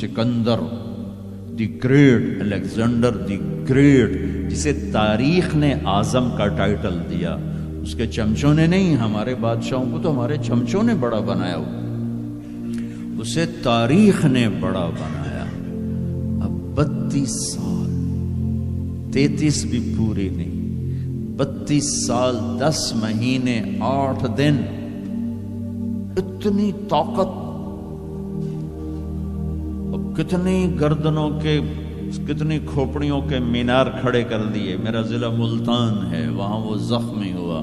Sikandar the great, Alexander the great, جسے تاریخ نے اعظم کا ٹائٹل دیا، اس کے چمچوں نے نہیں، ہمارے بادشاہوں کو تو ہمارے چمچوں نے بڑا بنایا ہو، اسے تاریخ نے بڑا بنایا۔ اب 32 سال، 33 بھی پوری نہیں، 32 سال 10 مہینے 8 دن، اتنی طاقت، کتنی گردنوں کے، کتنی کھوپڑیوں کے مینار کھڑے کر دیے۔ میرا ضلع ملتان ہے، وہاں وہ زخمی ہوا،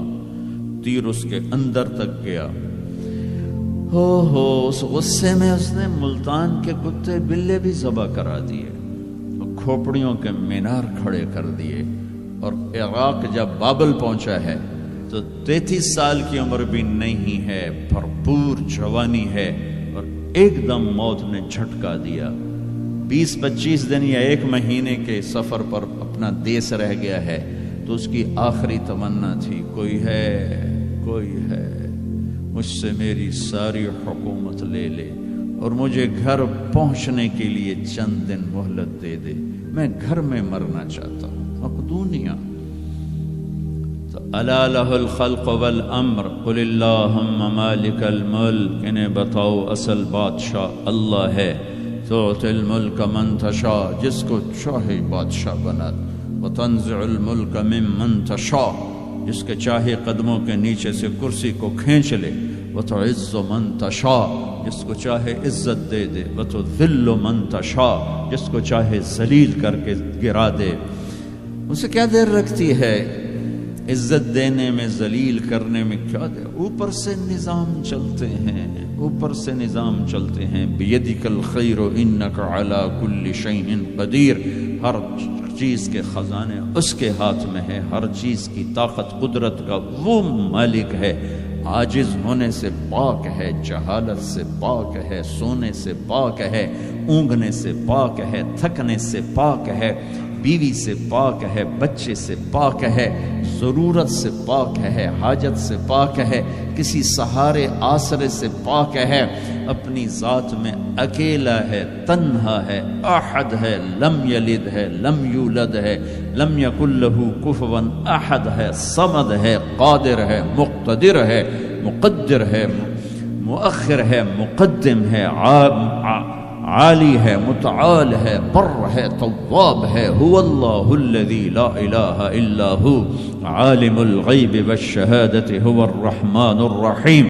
تیر اس کے اندر تک گیا۔ اس غصے میں اس نے ملتان کے کتے بلے بھی ذبح کرا دیے، کھوپڑیوں کے مینار کھڑے کر دیے۔ اور عراق جب بابل پہنچا ہے تو 33 سال کی عمر بھی نہیں ہے، بھرپور جوانی ہے، اور ایک دم موت نے جھٹکا دیا۔ 20-25 دن یا 1 مہینے کے سفر پر اپنا دیس رہ گیا ہے، تو اس کی آخری تمنا تھی، کوئی ہے، کوئی ہے، مجھ سے میری ساری حکومت لے لے اور مجھے گھر پہنچنے کے لیے چند دن مہلت دے دے، میں گھر میں مرنا چاہتا ہوں۔ مقدونیہ۔ تو الا لہ الخلق والامر قل اللہم مالک الملک، انہیں بتاؤ اصل بادشاہ اللہ ہے، تعطی الملک من تشاء، جس کو چاہے بادشاہ بنا، وتنزع الملک ممن تشاء، جس کے چاہے قدموں کے نیچے سے کرسی کو کھینچ لے، وتعز من تشاء، جس کو چاہے عزت دے دے، وتذل من تشاء، جس کو چاہے ذلیل کر کے گرا دے۔ اسے کیا دیر رکھتی ہے عزت دینے میں، ذلیل کرنے میں، کیا دیر؟ اوپر سے نظام چلتے ہیں، اوپر سے نظام چلتے ہیں۔ بیدک الخیر انک علی کل شیء قدیر، ہر چیز کے خزانے اس کے ہاتھ میں ہے، ہر چیز کی طاقت قدرت کا وہ مالک ہے۔ عاجز ہونے سے پاک ہے، جہالت سے پاک ہے، سونے سے پاک ہے، اونگنے سے پاک ہے، تھکنے سے پاک ہے، بیوی سے پاک ہے، بچے سے پاک ہے، ضرورت سے پاک ہے، حاجت سے پاک ہے، کسی سہارے آسرے سے پاک ہے، اپنی ذات میں اکیلا ہے، تنہا ہے، احد ہے، لم یلد ہے، لم یولد ہے، لم یکن لہ کفوا احد ہے، صمد ہے، قادر ہے، مقتدر ہے، مقدر ہے، مؤخر ہے، مقدم ہے، عالی ہے، متعال ہے، بر ہے، تواب ہے۔ هو اللہ الذی لا الہ الا هو عالم الغیب والشہادة هو الرحمن الرحیم۔